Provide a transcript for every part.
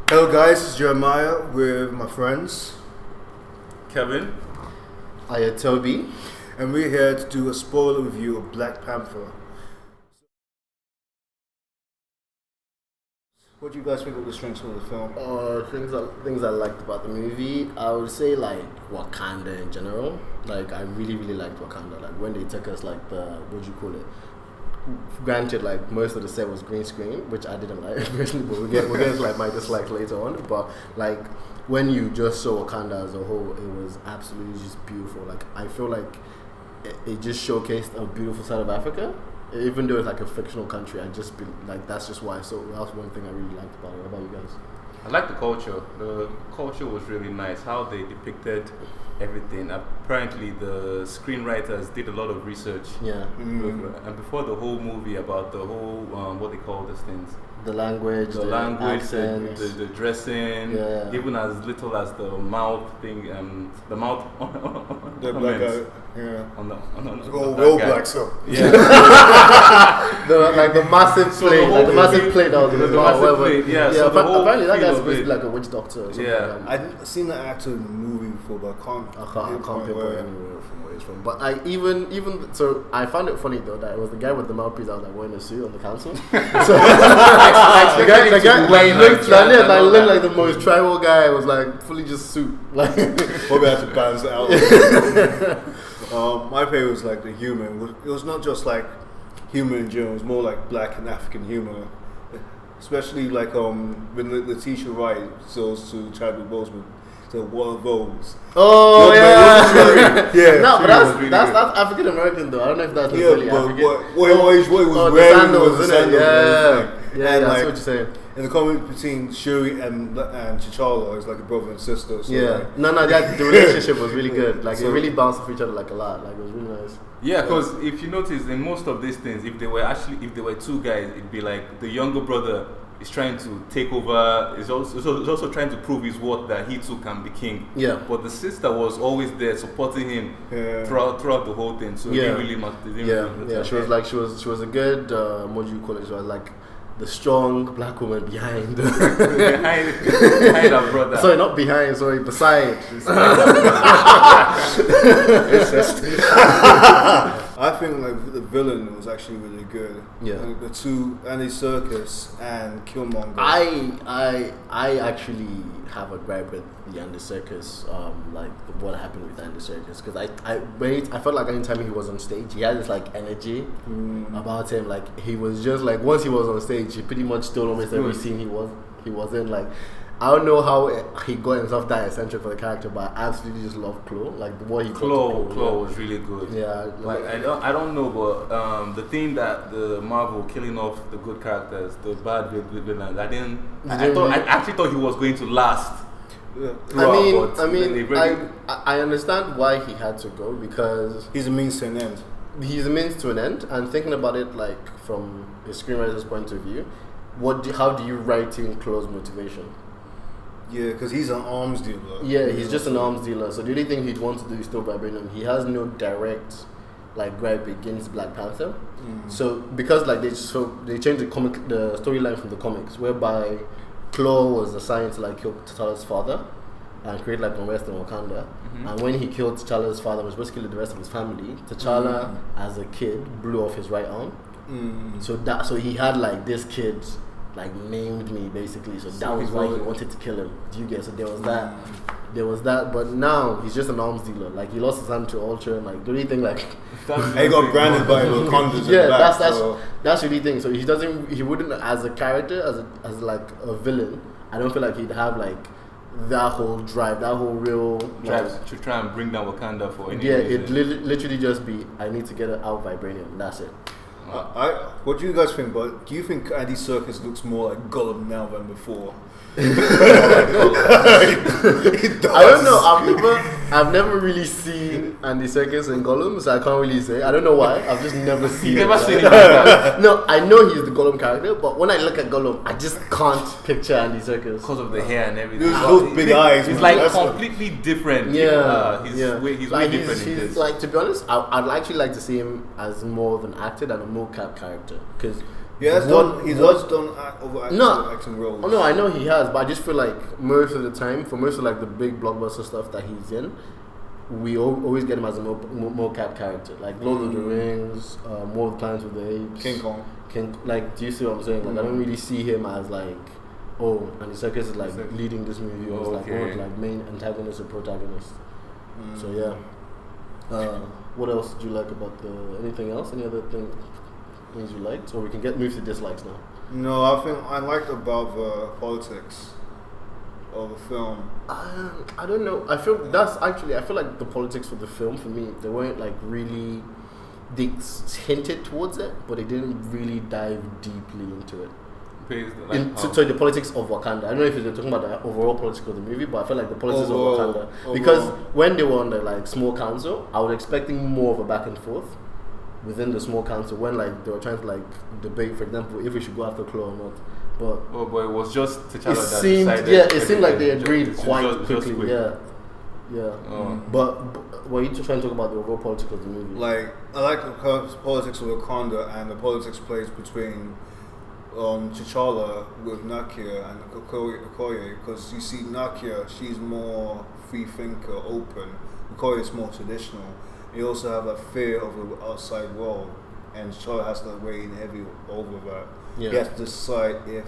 Hello guys, it's Jeremiah with my friends Kevin. Toby. and we're here to do a spoiler review of Black Panther. What do you guys think of the strengths of the film? Things I liked about the movie, I would say like Wakanda in general. Like I really liked Wakanda. Like when they took us like what do you call it? Granted, like most of the set was green screen, which I didn't like personally, but we'll get to like my dislikes later on. But like when you just saw Wakanda as a whole, it was absolutely just beautiful. Like I feel like it just showcased a beautiful side of Africa. Even though it's like a fictional country, that's just why. So that was one thing I really liked about it. What about you guys? I like the culture. The culture was really nice. How they depicted everything. Apparently, the screenwriters did a lot of research. Yeah. And before the whole movie, about the whole what they call these things. The language, the accent, the dressing, yeah. Even as little as the mouth thing, the mouth The black guy, yeah. Real black stuff. Yeah. the massive plate, the massive plate that was in the massive plate, yeah. So apparently that guy's basically like a witch doctor or something. Yeah. I've seen the actor in the movie before, but I can't pinpoint anywhere from where he's from. But I even so I found it funny though that it was the guy with the mouthpiece that was like wearing a suit on the council. So the guy looked like the most tribal guy. It was like fully just suit. Like probably had to balance it out. My favorite was like the humor. It was not just like humor in general. It was more like black and African humor, especially like when Letitia Wright sells to Chadwick Boseman. So what are those? Oh yeah, yeah. No, but that's African American though. I don't know if that's really African. What he was wearing was the sandals. Yeah, that's what you're saying. And the comment between Shuri and T'Challa is like a brother and sister. So yeah, the relationship was really good. Like it really bounced off each other like a lot. Like it was really nice. Yeah, because if you notice in most of these things, if they were two guys, it'd be like the younger brother is trying to take over. Is also trying to prove his worth that he too can be king. Yeah. But the sister was always there supporting him throughout the whole thing. So it didn't really matter. She was a good what do you call it? She was like the strong black woman behind her brother. Sorry, not behind. Sorry, beside. I think like the villain was actually really good. Yeah. Like, the two, Andy Serkis and Killmonger. I actually have a gripe with the Andy Serkis, like what happened with Andy Serkis, because I felt like anytime he was on stage, he had this like energy about him. Like he was just like once he was on stage, he pretty much stole almost every scene he was in. Like I don't know how he got himself that eccentric for the character, but I absolutely just love Claw. Like what he Claw was really good. Yeah, like I don't know, but the thing that the Marvel killing off the good characters, the bad villains, I actually thought he was going to last. Yeah. I understand why he had to go because he's a means to an end. He's a means to an end, and thinking about it like from a screenwriter's point of view, how do you write in Claw's motivation? Yeah, because he's an arms dealer. Yeah, he's just an arms dealer. So the only thing he'd want to do is still vibranium. He has no direct like gripe against Black Panther. So because like they changed the storyline from the comics, whereby Claw was assigned to like kill T'Challa's father and create like unrest in Wakanda. And when he killed T'Challa's father, which was basically the rest of his family, T'Challa as a kid blew off his right arm. So he had like this kid like named me basically, so that was why he wanted to kill him. Do you get? So there was that, but now he's just an arms dealer. Like he lost his hand to Ultra, and like the only thing like he got branded by the Wakandas. Yeah, that's the only thing. So he wouldn't as a character as like a villain. I don't feel like he'd have like that whole drive, that whole real drive to try and bring down Wakanda for any reason. It'd literally just be I need to get out vibranium. That's it. What do you guys think? But do you think Andy Serkis looks more like Gollum now than before? I don't know. I've never really seen Andy Serkis in Gollum, so I can't really say. I don't know why. I've just never seen. You've never seen him. No, I know he's the Gollum character, but when I look at Gollum, I just can't picture Andy Serkis because of the hair and everything. Those big eyes. He's like completely different. He's way different in this. Like to be honest, I'd actually like to see him as more of an actor than a mocap character because He has done acting roles. Oh no, I know he has, but I just feel like most of the time, for most of like the big blockbuster stuff that he's in, we always get him as a mocap character, like Lord of the Rings, More Plans with the Apes, King Kong. Like, do you see what I'm saying? Like, I don't really see him as like, oh, and the circus is like leading this movie, or like more like main antagonist or protagonist. So yeah. What else did you like about anything else? Any other things you liked, or we can move to dislikes now? No, I think I liked about the politics of the film. I don't know. I feel like the politics for the film, for me, they weren't like really. They hinted towards it, but they didn't really dive deeply into it. So the politics of Wakanda. I don't know if they're talking about the overall politics of the movie, but I feel like the politics of Wakanda. Because when they were on the like small council, I was expecting more of a back and forth within the small council when like they were trying to like debate, for example, if we should go after Claw or not. But it was just T'Challa that decided. Yeah, it seemed like they agreed quite quickly. Yeah. But were you just trying to talk about the overall politics of the movie? Like, I like the politics of Wakanda and the politics plays between T'Challa with Nakia and Okoye, because you see Nakia, she's more free thinker, open. Okoye is more traditional. You also have that fear of the outside world, and T'Challa has to weigh in heavy over that. Yeah. He has to decide if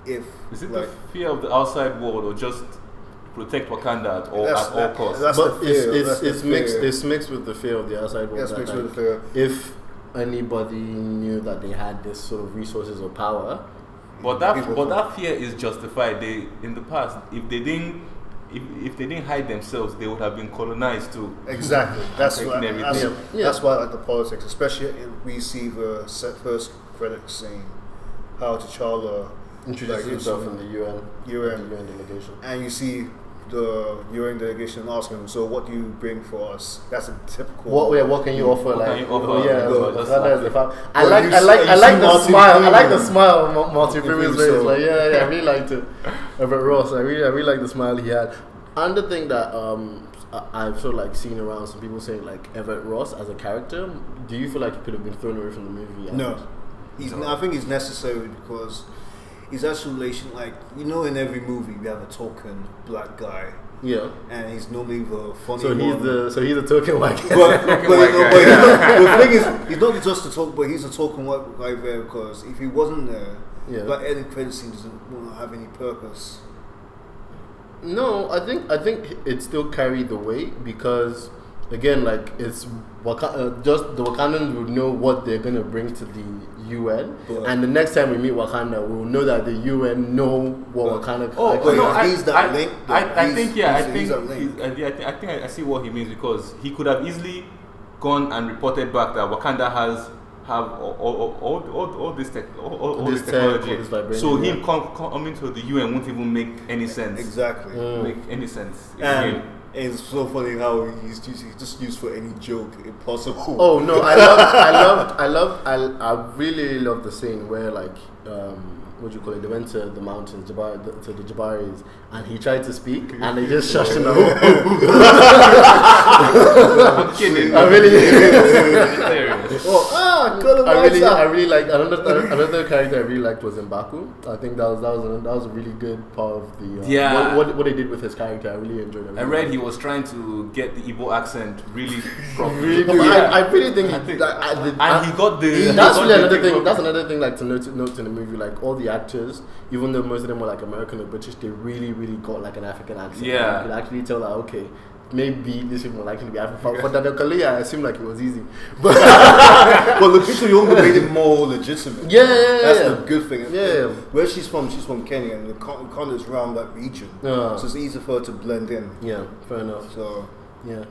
is it like, the fear of the outside world or just protect Wakanda at all costs? But it's mixed with the fear of the outside world. Yes, mixed with the fear. If anybody knew that they had this sort of resources or power, but that fear is justified. In the past, if they didn't hide themselves, they would have been colonized too. Exactly. That's why I like the politics, especially if we see the first credits scene, how T'Challa introduces himself in the UN delegation, and you see the UN delegation asking him, so what do you bring for us? That's a typical. What can you offer? I like the smile. I like the smile on Martin Freeman's face. Like, I really liked it. Everett Ross, I really like the smile he had. And the thing that I've sort of like seen around some people saying like Everett Ross as a character, do you feel like he could have been thrown away from the movie? No. I think he's necessary because he's actually relation, like, you know, in every movie we have a token black guy. Yeah. And he's normally the funny one. So he's a token white guy. But the thing is, he's not just a token, but he's a token white guy there because if he wasn't there, that end credit scene doesn't have any purpose. No, I think it still carried the weight because, again, like, it's just the Wakandans would know what they're gonna bring to the UN, and the next time we meet Wakanda, we'll know that the UN know what Wakanda. I see what he means, because he could have easily gone and reported back that Wakanda have all this technology. So him coming to the UN won't even make any sense. Exactly. Make any sense. And it's so funny how he's just used for any joke impossible. Oh no, I really love the scene where like what do you call it? They went to the mountains, to the Jabaris, and he tried to speak, and they just shushed him. I'm kidding. I really, I really like another character I really liked was M'Baku. I think that was a really good part of the what they did with his character. I really enjoyed it. I read he was trying to get the Igbo accent really properly. I really think he got the. That's really another thing. That's another thing like to note in the movie. Like all the actors, even though most of them were like American or British, they really got like an African accent. Yeah, you could actually tell that okay, maybe this is more likely to be African. But Daniel Kaluuya, it seemed like it was easy. But Lupita Nyong'o made it more legitimate. Yeah, that's the good thing. Yeah, where she's from Kenya, and the Wakanda is around that region, so it's easy for her to blend in. Yeah, fair enough. So yeah.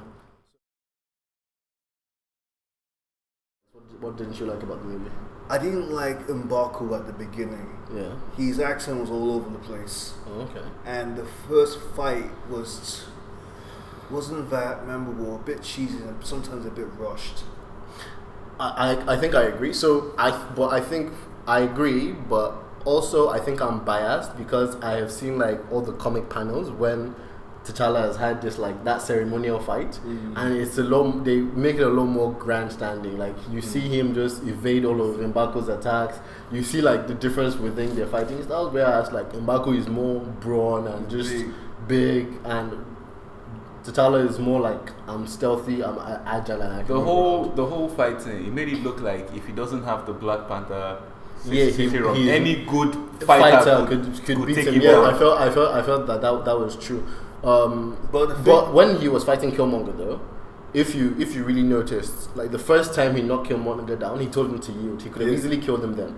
What didn't you like about the movie? I didn't like M'Baku at the beginning. Yeah. His accent was all over the place. Oh, okay. And the first fight wasn't that memorable, a bit cheesy and sometimes a bit rushed. I think I agree. I think I agree, but also I think I'm biased because I have seen like all the comic panels when T'Challa has had this like that ceremonial fight, and it's a lot. They make it a lot more grandstanding. Like you see him just evade all of M'Baku's attacks. You see like the difference within their fighting styles. Whereas like M'Baku is more brawn and just big, and T'Challa is more like I'm stealthy, I'm agile, and I can the whole fight thing. It made it look like if he doesn't have the Black Panther. Any good fighter could beat him. Yeah, I felt that was true. But when he was fighting Killmonger, though, if you really noticed, like the first time he knocked Killmonger down, he told him to yield. He could have easily killed him then.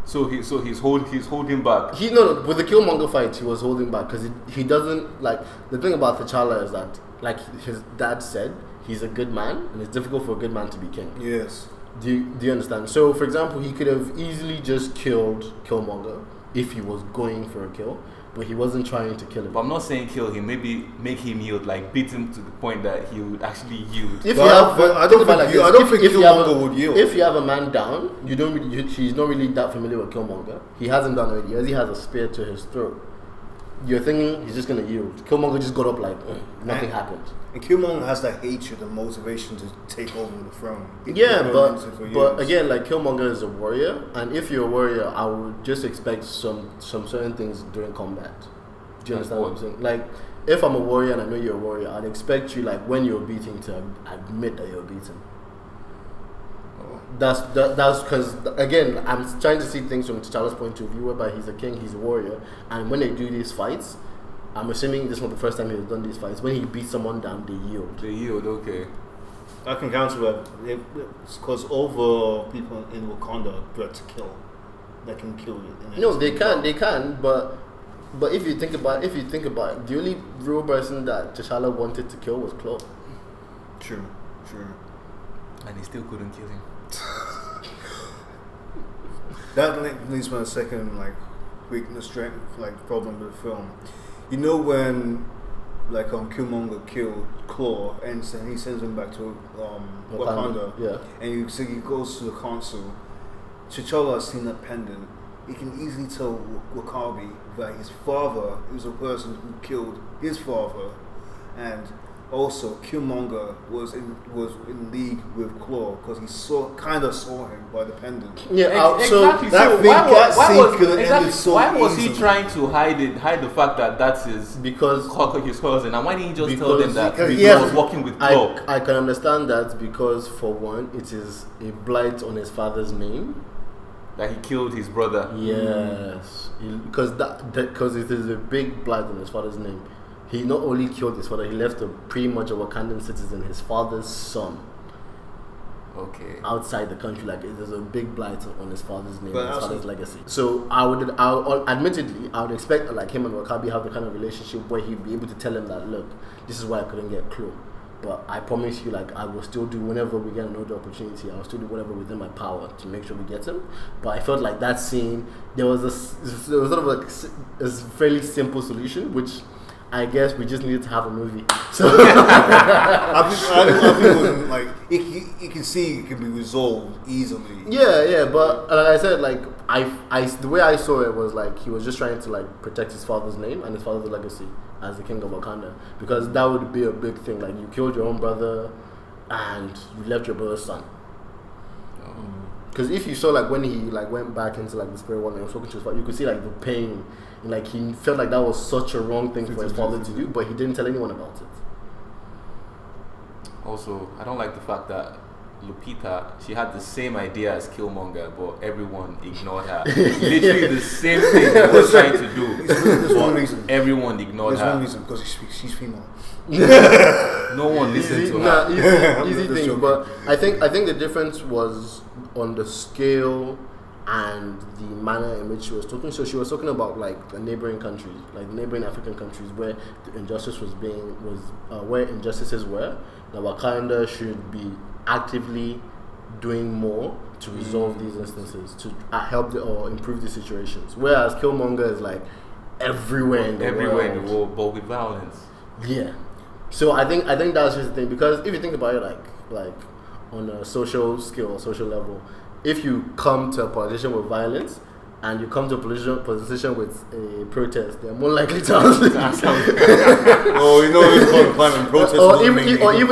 So he's holding back. With the Killmonger fight, he was holding back because he doesn't like. The thing about T'Challa is that, like his dad said, he's a good man, and it's difficult for a good man to be king. Yes. Do you understand? So, for example, he could have easily just killed Killmonger if he was going for a kill, but he wasn't trying to kill him. But I'm not saying kill him. Maybe make him yield, like beat him to the point that he would actually yield. I don't think Killmonger would yield. If you have a man down, he's not really that familiar with Killmonger. He hasn't done already. As he has a spear to his throat, you're thinking he's just gonna yield. Killmonger just got up like nothing happened. And Killmonger has that hatred and motivation to take over the throne. Yeah, but again, like Killmonger is a warrior, and if you're a warrior, I would just expect some certain things during combat. Do you understand what I'm saying? Like, if I'm a warrior and I know you're a warrior, I'd expect you, like, when you're beating, to admit that you're beaten. That's because, again, I'm trying to see things from T'Challa's point of view, whereby he's a king, he's a warrior, and when they do these fights, I'm assuming this is not the first time he's done these fights. When he beats someone down, they yield. They yield, okay. I can counter that. It's because over people in Wakanda are bred to kill. They can kill you. No, they can, but if you think about it, the only real person that T'Challa wanted to kill was Claw. True. And he still couldn't kill him. That leads me to a second, like, weakness, strength, like, problem with the film. You know when, like, Killmonger killed Claw and he sends him back to Wakanda, yeah, and you see he goes to the council. T'Challa has seen that pendant. He can easily tell Wakabi that his father is a person who killed his father, and also Killmonger was in league with Claw because he kind of saw him by the pendant. Yeah, exactly. So why was he trying to hide the fact that is because his cousin? And why didn't he just tell them that he was working with Claw? I can understand that because, for one, it is a blight on his father's name. That he killed his brother. Yes, because it is a big blight on his father's name. He not only killed his father, he left pretty much a Wakandan citizen, his father's son. Okay. Outside the country, like there's a big blight on his father's name, his father's legacy. So I would expect like him and Wakabi have the kind of relationship where he'd be able to tell him that, look, this is why I couldn't get Claw, but I promise you, like, I will still do whenever we get another opportunity. I will still do whatever within my power to make sure we get him. But I felt like that scene, there was sort of like a fairly simple solution, which I guess we just needed to have a movie. So I think it wasn't like you can see it can be resolved easily. Yeah, but like I said, like the way I saw it was like he was just trying to like protect his father's name and his father's legacy as the king of Wakanda, because that would be a big thing. Like you killed your own brother and you left your brother's son. Because if you saw like when he like went back into like the spirit world and was talking to his father, you could see like the pain. Like he felt like that was such a wrong thing for his father to do, but he didn't tell anyone about it. Also, I don't like the fact that Lupita, she had the same idea as Killmonger, but everyone ignored her. Literally the same thing he was trying to do. There's one reason. Everyone ignored her. There's one reason, because she's female. No one listened to her. Easy thing, but I think the difference was on the scale and the manner in which she was talking. So she was talking about like the neighboring countries, like neighboring African countries where the injustice where injustices were. That Wakanda should be actively doing more to resolve these instances, to help or improve the situations. Whereas Killmonger is like everywhere in the world, but with violence. Yeah. So I think that's just the thing, because if you think about it, like on a social scale or social level, if you come to a politician with violence, and you come to a position with a protest, they're more likely to answer. Oh, you know, it's called climate protest. Or even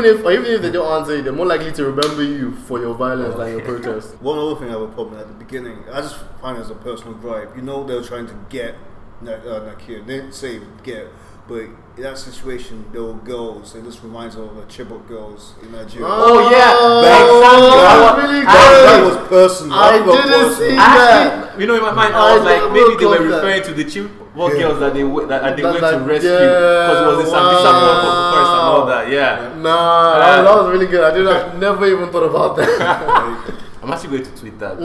if they don't answer you, they're more likely to remember you for your violence than your protest. One other thing I have a problem at the beginning, I just find it as a personal gripe. You know, they were trying to get Nakia. They didn't say get, but in that situation, there were girls. It just reminds me of the Chibok girls in Nigeria. Oh yeah, that was really good. That was personal. I didn't see that. You know, in my mind, I was like, maybe they were referring to the Chibok girls that they went to rescue because it was in Sambisa forest and all that. Yeah. Nah, that was really good. I never even thought about that. I'm actually going to tweet that.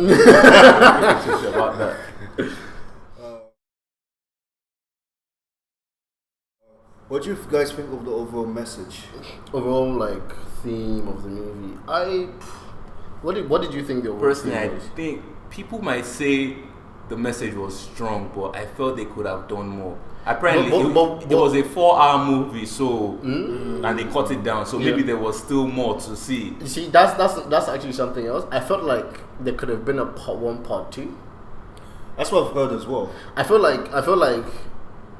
About that. What do you guys think of the overall message? Overall, like, theme of the movie. What did you think the overall Personally, theme I was? think people might say the message was strong, but I felt they could have done more. Apparently, it was a 4-hour movie, so and they cut it down, so maybe there was still more to see. You see, that's actually something else. I felt like there could have been a part 1, part 2. That's what I've heard as well. I feel like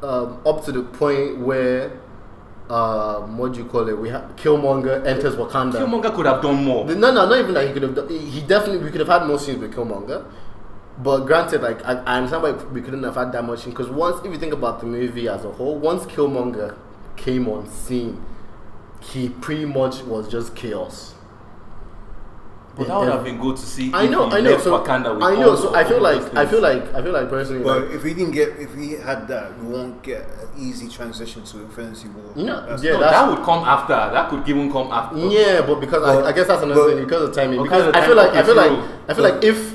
up to the point where what do you call it? We have Killmonger enters Wakanda. Killmonger could have done more. No, not even that he could have done. We could have had more scenes with Killmonger. But granted, like I understand why we couldn't have had that much scene, because if you think about the movie as a whole, once Killmonger came on scene, he pretty much was just chaos. But that would have been good to see. I know. So Wakanda with I know. all So the- I feel all like those personally. But Like, if we had that, we won't get an easy transition to Infinity War. that would come after. That could even come after. yeah, but because I guess that's another thing because of timing. Because Because of I feel timing, like if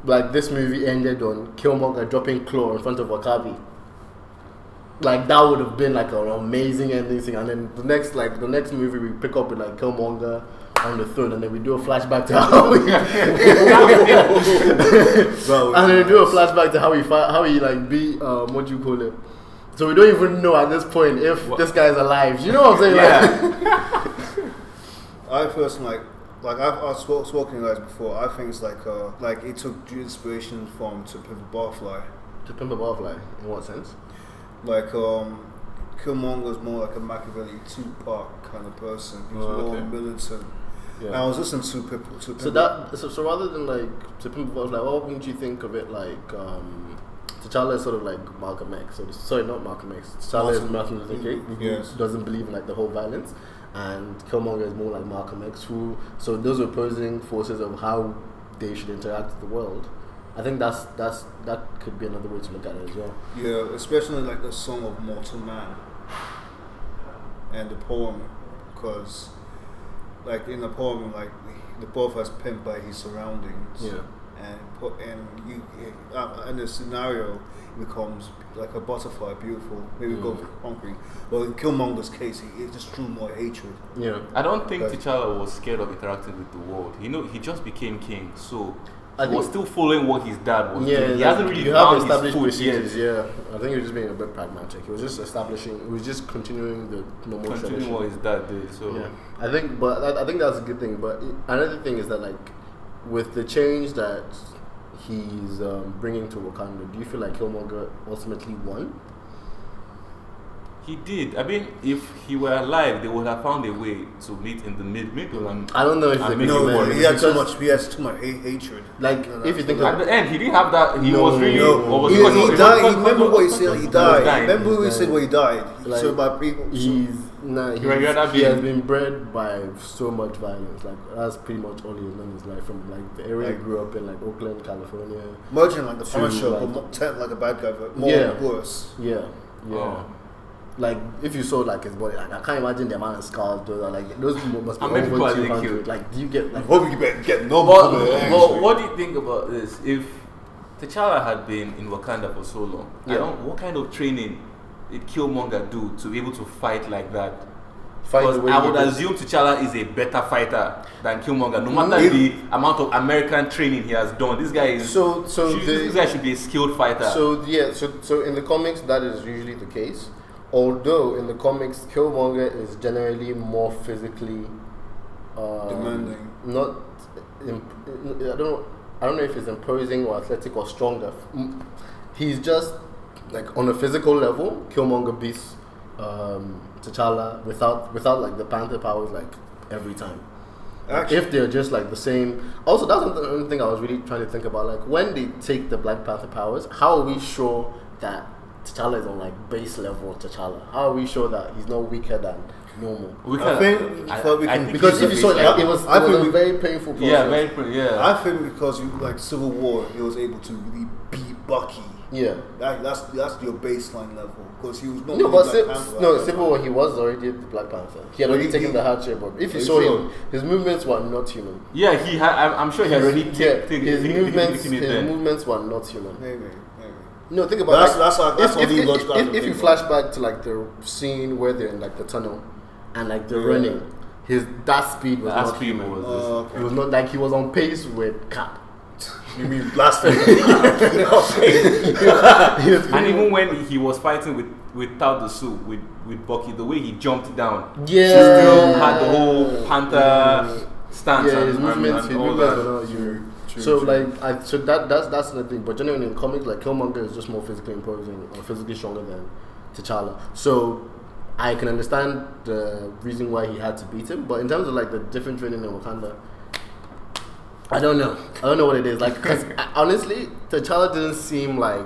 like this movie ended on Killmonger dropping Claw in front of Wakabi, like that would have been like an amazing ending thing. And then the next movie we pick up with like Killmonger on the throne, and then we do a flashback to how he and then we do a flashback to how he like beat what do you call it? So we don't even know at this point if this guy's alive. You know what I'm saying? Yeah. I personally like I've spoken to you guys before. I think it's like it took inspiration from To Pimp a Butterfly. To Pimp a Butterfly, in what sense? Like Killmonger's more like a Machiavelli Tupac kind of person. He's more militant. Yeah. And I was listening to Pimp. So rather than like To Pimp a Butterfly, why wouldn't you think of it like T'Challa is sort of like Malcolm X? Sorry, not Malcolm X. T'Challa is Martin Luther King, who doesn't believe in like the whole violence, and Killmonger is more like Malcolm X, so those opposing forces of how they should interact with the world. I think that could be another way to look at it as well. Yeah, especially like the song of Mortal Man and the poem, because like in the poem, like the both has pimped by his surroundings. Yeah. And the scenario becomes like a butterfly, beautiful, maybe go hungry. But in Killmonger's case, it just drew more hatred. Yeah. I don't think T'Challa was scared of interacting with the world. He just became king, so he was still following what his dad was doing. He hasn't really found his foot yet. Yeah, I think he was just being a bit pragmatic. He was just continuing the normal tradition. What his dad did. So yeah, I think that's a good thing. But another thing is that like with the change that he's bringing to Wakanda, do you feel like Killmonger ultimately won? he did. I mean, if he were alive, they would have found a way to meet in the middle. And I don't know if they he has too much hatred. Like, if you think at the end, he didn't have that. He was really. He died. Remember what he said? He died. Remember what he said when he died? Like, so by people. He has been bred by so much violence. Like, that's pretty much all he's known in his life. From like the area he grew up in, like Oakland, California. Imagine like the Punisher, but not like a bad guy, but more worse. Yeah. Oh. Like, if you saw like his body, like I can't imagine the amount of scars those are. Like, those must be over 200. Like, do you get like? Hope you get no. But what do you think about this? If T'Challa had been in Wakanda for so long, what kind of training did Killmonger do to be able to fight like that? Because I would assume T'Challa is a better fighter than Killmonger, no matter the amount of American training he has done. This guy is this guy should be a skilled fighter. So in the comics that is usually the case. Although in the comics Killmonger is generally more physically demanding. I don't know. I don't know if he's imposing or athletic or stronger. He's just like on a physical level, Killmonger beats T'Challa without like the Panther powers like every time. Actually, if they're just like the same. Also, that's the only thing I was really trying to think about. Like when they take the Black Panther powers, how are we sure that T'Challa is on like base level T'Challa? How are we sure that he's not weaker than normal? I think because if you saw it, it was a very painful process. Yeah, very painful. Yeah. I think because like Civil War, he was able to really beat Bucky. Yeah, that's your baseline level because he was not. No, but Civil War he was already the Black Panther. He had already taken the hard shape. But if you saw him, his movements were not human. Yeah, he had. I'm sure he had already taken his movements were not human. Maybe. No, think about it. If you flash back to like the scene where they're in like the tunnel and like they're running, that speed was not human. It was not like he was on pace with Cap. You mean blasting? And even when he was fighting without the suit with Bucky, the way he jumped down, he still had the whole Panther stance. Yeah, his movements were not human. So that's the thing. But generally in comics, like Killmonger is just more physically imposing or physically stronger than T'Challa. So I can understand the reason why he had to beat him. But in terms of like the different training in Wakanda, I don't know what it is. Like, because honestly, T'Challa didn't seem like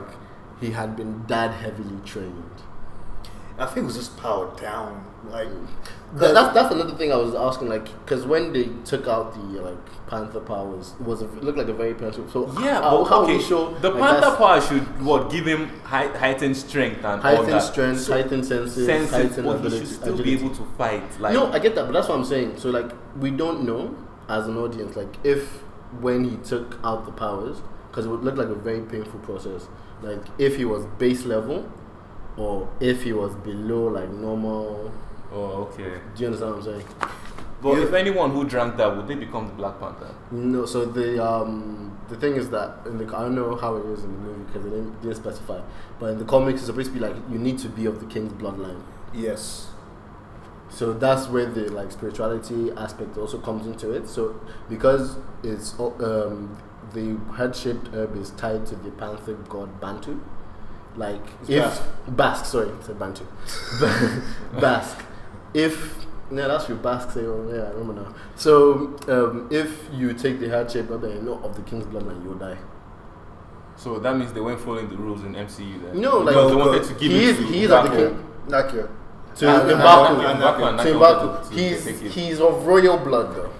he had been that heavily trained. I think it was just powered down. Like that's another thing I was asking. Like, because when they took out the like Panther powers, it looked like a very painful. So yeah, how are we sure the Panther power should give him heightened strength and all that. Heightened senses, heightened but he should still be able to fight. Like, no, I get that, but that's what I'm saying. So like, we don't know as an audience, like if when he took out the powers, because it would look like a very painful process. Like if he was base level, or if he was below like normal. Oh, okay. Do you understand what I'm saying? But if anyone who drank that, would they become the Black Panther? No. So the thing is that I don't know how it is in the movie because they didn't specify. But in the comics, it's supposed to be like you need to be of the king's bloodline. Yes. So that's where the like spirituality aspect also comes into it. So because it's the head-shaped herb is tied to the panther god Bantu. Like Basque, sorry, I said Bantu. Basque. That's your Basque say. Oh, yeah, I remember now. So if you take the head-shaped herb and you're not of the king's bloodline, you'll die. So that means they weren't following the rules in MCU then. No, like they wanted to give he is of the king. Nakia. To Mbaku. He's of royal blood though.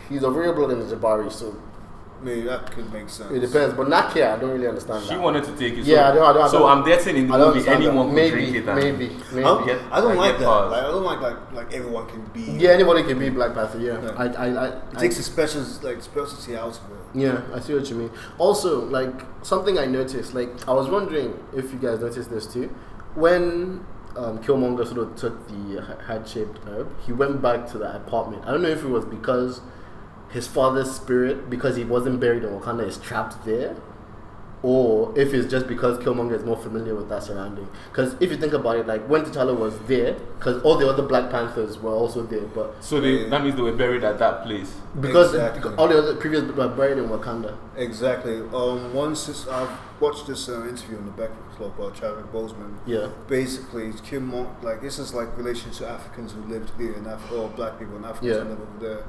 He's of royal blood in the Jabari, so maybe that could make sense. It depends, but Nakia, I don't really understand that. She wanted to take it. Yeah, I don't. So I'm guessing in the movie anyone could drink it. Maybe. I don't like that. Like, I don't like everyone can be. Yeah, anybody can be Black Panther. Yeah, it takes a specialty out of it. Yeah, I see what you mean. Also, like something I noticed, like I was wondering if you guys noticed this too, when Killmonger sort of took the head-shaped herb, he went back to the apartment. I don't know if it was because his father's spirit, because he wasn't buried in Wakanda, is trapped there, or if it's just because Killmonger is more familiar with that surrounding. Because if you think about it, like when T'Challa was there, because all the other Black Panthers were also there, but so that means they were buried at that place because all the other previous were buried in Wakanda. Exactly. Once I've watched this interview on the Breakfast Club by Chadwick Boseman. Yeah. Basically, this is like relation to Africans who lived here in Africa, or Black people in Africa who live over there.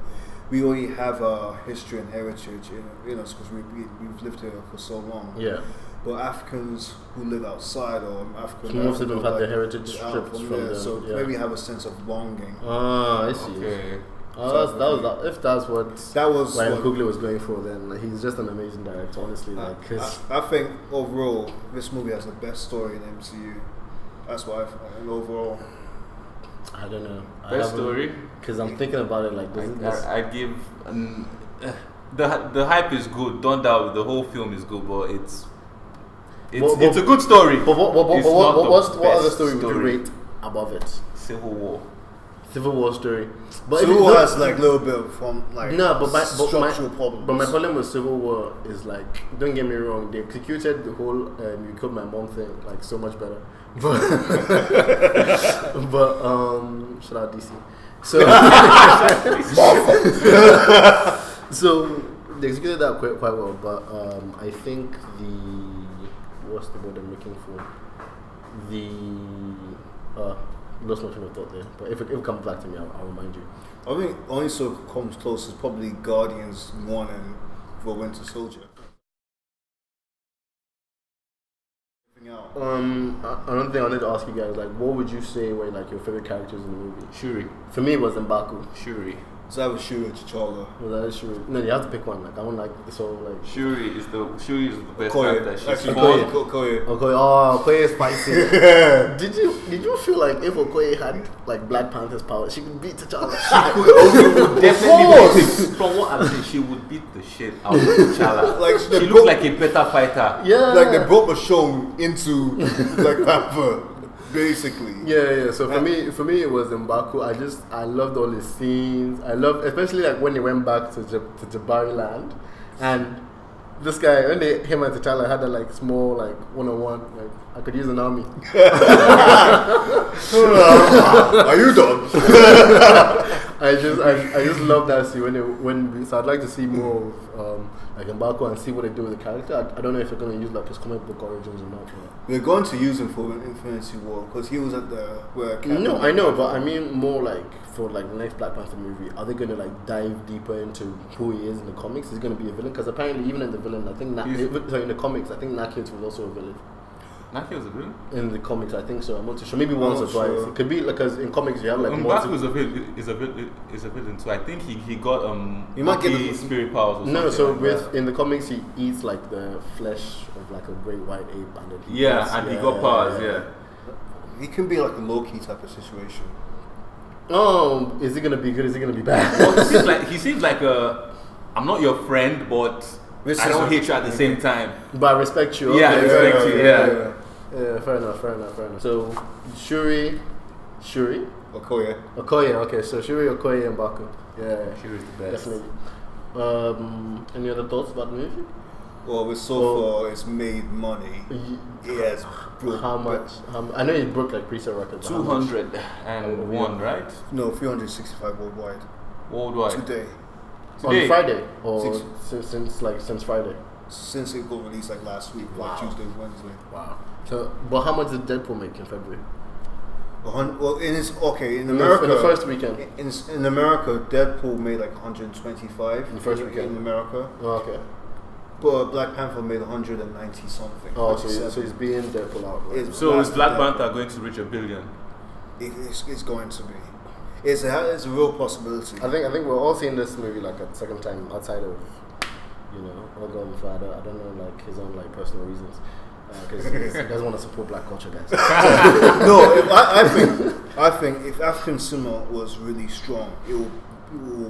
We already have a history and heritage, because we've lived here for so long. Yeah. But Africans who live outside or African, most of them have their heritage stripped from there, so maybe have a sense of longing. Ah, I see. Okay. If that's what Ryan Coogler was going for, then he's just an amazing director. Honestly, I think overall this movie has the best story in MCU. That's why overall. I don't know. Best story? Because I'm thinking about it like this. I give the hype is good. Don't doubt the whole film is good, but it's a good story. But what other story would you rate above it? Civil War story. But Civil War has like a little bit from like structural problems. But my problem with Civil War is like, don't get me wrong, they executed the whole you killed my mom thing like so much better. But shout out DC. So so they executed that quite well, but I think what's the word I'm looking for? Lost my train of thought there. But if it comes back to me, I'll remind you. I think only so comes close is probably Guardians 1 and for Winter Soldier. Another thing I wanted to ask you guys, like, what would you say were like your favorite characters in the movie? Shuri. For me, it was M'Baku. Shuri. So that was Shuri T'Challa. Was that Shuri? No, you have to pick one. Like, I don't like this whole like. Shuri is the best Okoye. character. She's Actually, fun. Okoye. Okoye is spicy. Did you feel like if Okoye had like Black Panther's power, she could beat T'Challa? She would definitely beat. From what I'm saying, she would beat the shit out of T'Challa. Like she looks like a better fighter. Yeah. Like they brought Michonne into Black Panther, basically. Yeah. So for me, it was M'Baku. I loved all his scenes. I loved, especially like when they went back to Jabari land, and this guy, when him and T'Challa had that like small like one-on-one, like I could use an army. Are you done? I just love that scene so I'd like to see more of like M'Baku and see what they do with the character. I don't know if they're going to use like his comic book origins or not. They're going to use him for Infinity War because he was at No, I know, but I mean more like for like the next Black Panther movie, are they going to like dive deeper into who he is in the comics? Is he going to be a villain? Because apparently even in the villain, I think in the comics, I think Naked was also a villain. Naked was a villain? In the comics, I think so. I'm not too sure. Maybe once or twice. Sure. It could be because in comics you have like M'Baku is a villain, so I think he got he might get the spirit powers or something. No, so in the comics he eats like the flesh of like a great white ape and then he got powers, yeah. He can be like a low-key type of situation. Oh, is he gonna be good? Is he gonna be bad? Well, he seems like I'm not your friend, but I don't hate you at the same time. But I respect you. Yeah, I respect you. Yeah. Yeah, fair enough. So Shuri, Okoye. Okay, so Shuri, Okoye, and M'Baku. Yeah, Shuri's the best. Definitely. Any other thoughts about the movie? Well, so far it's made money. It has broke. How much? I know it broke like pre-sale records. 201, right? No, 365 worldwide. Worldwide. Today. On Friday or since Friday. Since it got released like last week, like Tuesday, Wednesday. Wow. So, but how much did Deadpool make in February? Well, in America, in the first weekend. In America, Deadpool made like 125 in the first weekend in America. Oh, okay. But Black Panther made 190 something. Oh, so he's being Deadpool out. Right? So is Black Panther going to reach $1 billion? It's going to be. It's a real possibility. I think we're all seeing this movie like a second time outside of Obum for I don't know like his own like personal reasons. Because he doesn't want to support black culture, guys. No, I think if African cinema was really strong, it will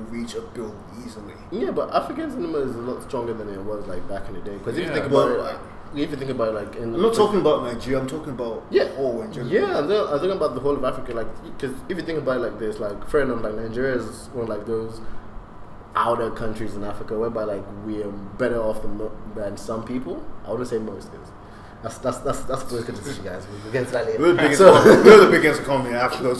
reach $1 billion easily. Yeah, but African cinema is a lot stronger than it was like back in the day. Because if you think about it, like I'm not talking about Nigeria. I'm talking about all in general. Yeah, I'm talking about the whole of Africa. Like, because if you think about it like this, like fair enough, like Nigeria is one of like those outer countries in Africa whereby like we are better off than some people. I wouldn't say most, because that's political decision, guys. We'll get to that later. We're the biggest economy in Africa.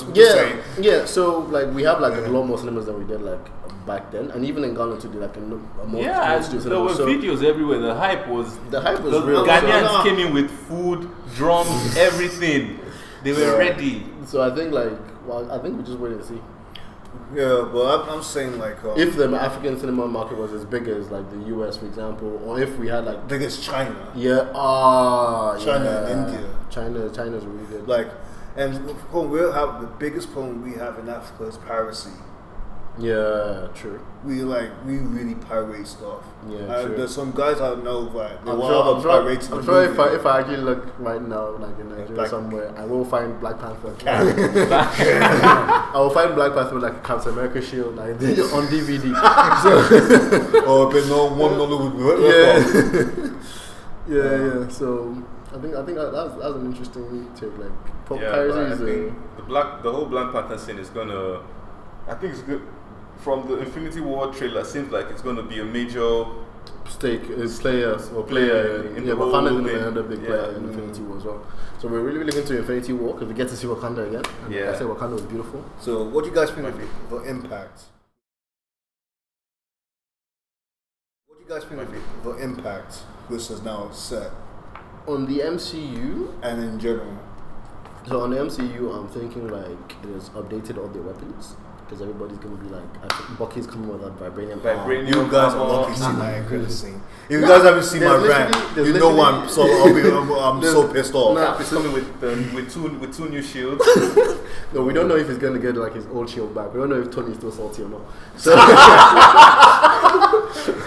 Yeah. So like we have like a lot more cinemas than we did like back then, and even in Ghana to do like a more. Yeah, there were videos everywhere. The hype was real. Ghanaians came in with food, drums, everything. They were ready. So I think I think we just wait and see. Yeah, but I'm saying like if the African cinema market was as big as like the US, for example, or if we had like big as China. Yeah, China and India. China's really good. Like, and we'll have the biggest problem we have in Africa is piracy. Yeah, true. We really pirate stuff. Yeah, true. There's some guys I know that I'm sure if I actually look right now, like in Nigeria somewhere, I will find Black Panther. I will find Black Panther with like a Captain America shield, like on DVD. But no one would yeah. So I think that's an interesting take. Like piracy is the whole Black Panther scene is gonna. I think it's good. From the Infinity War trailer, seems like it's going to be a major player in the Wakanda is going to be another big player in Infinity War as well. So we're really looking to Infinity War because we get to see Wakanda again. And like I said, Wakanda was beautiful. So what do you guys think of the impact? What do You guys think of the impact this is now set on the MCU and in general? So on the MCU, I'm thinking like it has updated all their weapons because everybody's gonna be like, I think Bucky's coming with that vibranium. You guys are lucky to see my credit scene. If you guys haven't seen my rant, you know I'm so pissed off. Cap is coming with two new shields. No, we don't know if he's gonna get like his old shield back. We don't know if Tony's still salty or not. So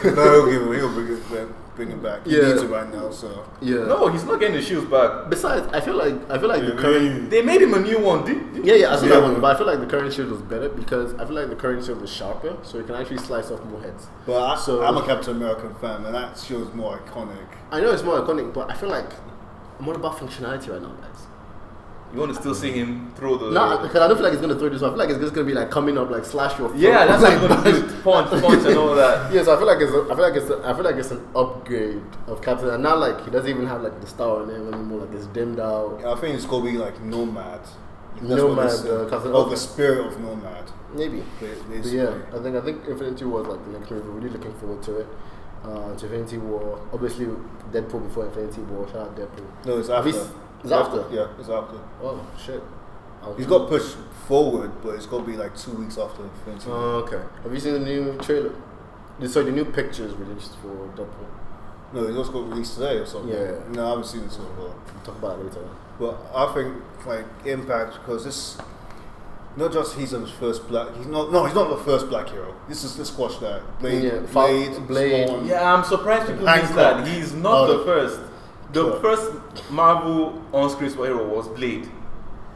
no, he'll bring it back. He needs it right now. So no, he's not getting the shields back. Besides, I feel like the current. They made him a new one. Yeah, I saw that one. But I feel like the current shield was better because I feel like the current shield is sharper, so it can actually slice off more heads. But I'm a Captain American fan, and that shield's more iconic. I know it's more iconic, but I feel like I'm all about functionality right now, guys. You want to still see him throw the... No, because I don't feel like he's going to throw this one. I feel like it's just going to be like coming up, like slash your throat. Yeah, that's like going to do punch and all that. Yeah, so I feel like it's an upgrade of Captain. And now like he doesn't even have like the star on him anymore. Like it's dimmed out. I think it's going to be like Nomad. Captain. The spirit of Nomad. Maybe. But yeah, I think Infinity War is like the next movie. We're really looking forward to it. To Infinity War, obviously Deadpool before Infinity War. Shout out Deadpool. No, it's after. It's after? Yeah, it's after. Oh, shit. He's got pushed forward, but it's got to be like 2 weeks after Infinity War. Oh, okay. Have you seen the new trailer? The new pictures released for Deadpool. No, it just got released today or something. Yeah. No, I haven't seen it so far. We'll talk about it later. But I think like impact because this, not just he's the first black. He's not the first black hero. Let's squash that. Blade. Spawn, yeah, I'm surprised people think that he's not the first. The first Marvel on-screen superhero was Blade.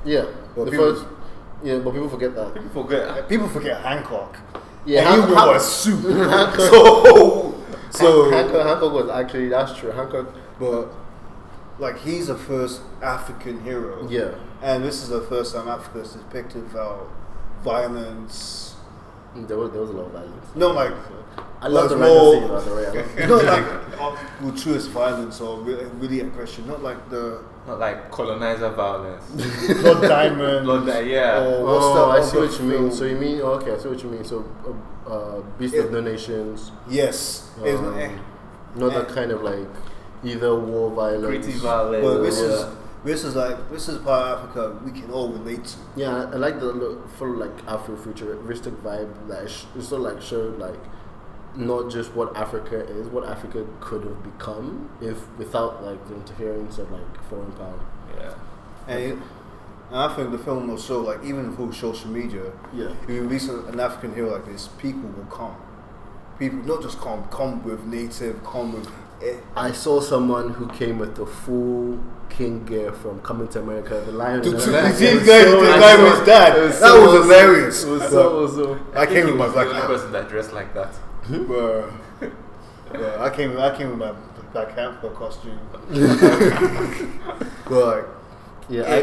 Yeah, but people forget that. People forget Hancock. Yeah, and he wore a suit. Hancock was actually, that's true. Hancock, but like he's the first African hero. Yeah, and this is the first time Africa is depicted without violence. There was a lot of violence. No, like I love the scene, by the way. Not like gratuitous violence or really aggression. Not like colonizer violence. Blood Diamond. Yeah. I see what you mean. So you mean I see what you mean. So Beast of No Nations. Yes. Not that kind of like either war violence. Gritty violence. But this is part of Africa we can all relate to. Yeah, I like the look for like Afro-futuristic vibe that it sort of like showed like not just what Africa is, what Africa could have become without like the interference of like foreign power. Yeah, and I think the film will show like even through social media. Yeah, if you release an African hero like this, people will come. People not just come with native, come with. I saw someone who came with the full King gear from Coming to America. The lion. The guy was dad. That was hilarious. It was so. I came with my black. The only person that dressed like that. I came with my Black Panther costume. But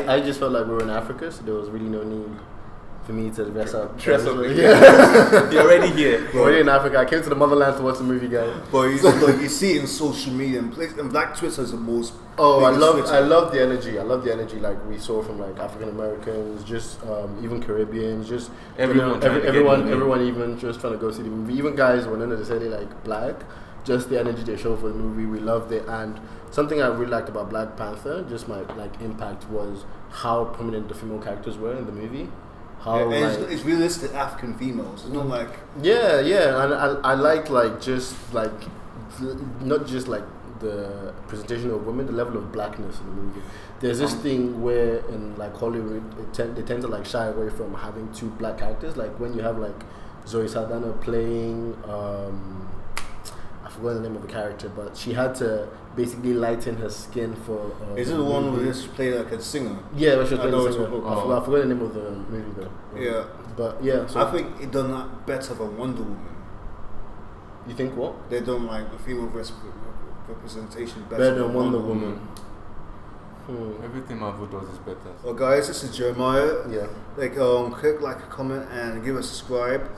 I just felt like we were in Africa, so there was really no need for me to dress up. You're already here. We're already in Africa. I came to the motherland to watch the movie, guys. But you see it in social media and Black Twitter is the most. Oh, I love the energy. I love the energy like we saw from like African Americans, just even Caribbeans, just everyone even just trying to go see the movie. Even guys when they say they like black, just the energy they show for the movie, we loved it. And something I really liked about Black Panther, just my like impact was how prominent the female characters were in the movie. How it's realistic African females. It's not like and I like just like not just like the presentation of women, the level of blackness in the movie. There's this thing where in like Hollywood they tend to like shy away from having two black characters. Like when you have like Zoe Saldana playing I forgot the name of the character, but she had to basically lighten her skin for. Is it the one where she played like a singer? Yeah, where she was playing a singer. I forgot the name of the movie though. Yeah, but yeah, so I think it done that better than Wonder Woman. You think what? They done like the female representation better than Wonder Woman. Everything Marvel does is better. Well, guys, this is Jeremiah. Yeah. Click like, comment, and give us a subscribe.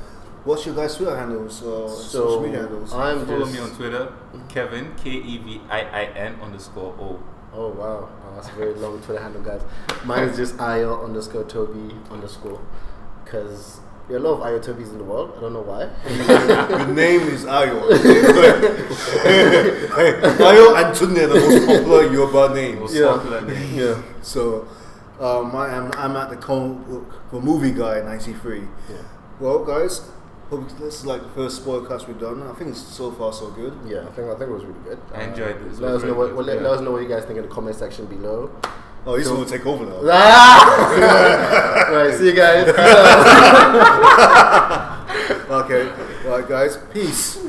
What's your guys' Twitter handles? Social media handles. Follow me on Twitter, Kevin KEVIIN _O. Oh wow, that's a very long Twitter handle, guys. Mine is just IL _Toby _ because There are a lot of Ayotobis in the world. I don't know why. The name is Ayo. Ayo and Tunde, the most popular Yoruba names. Yeah. So, I'm at the movie guy 93. Yeah. Well, guys, hope this is like the first spoilcast we've done. I think it's so far so good. Yeah, I think it was really good. I enjoyed this. Let us know what you guys think in the comment section below. Oh, he's going to take over now. Right, see you guys. Okay, alright guys, peace.